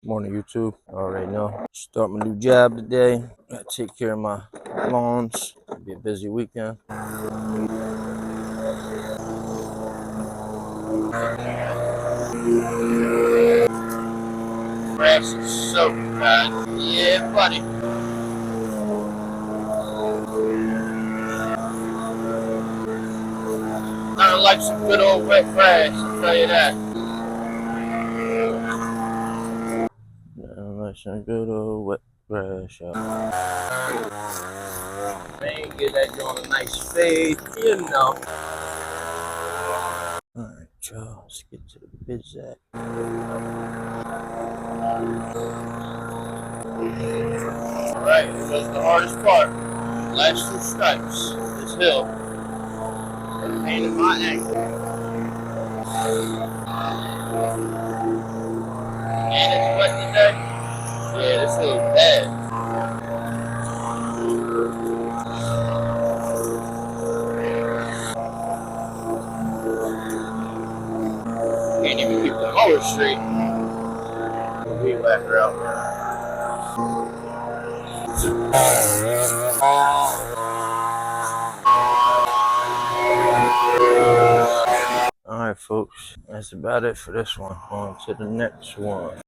Morning, YouTube. I already know. Start my new job today. Gotta take care of my lawns. Be a busy weekend. Grass is so bad. Yeah, buddy. I like some good old wet grass, I'll tell you that. Nice and good old wet grass. Man, get that going a nice fade, you know. Alright, y'all. Let's get to the biz at. Alright, here goes the hardest part. Last two stripes. This hill. A pain in my ankle. And it's wet today. Yeah, this hill's bad. Can't even keep the mower straight. The weed whacker out Alright, folks. That's about it for this one. On to the next one.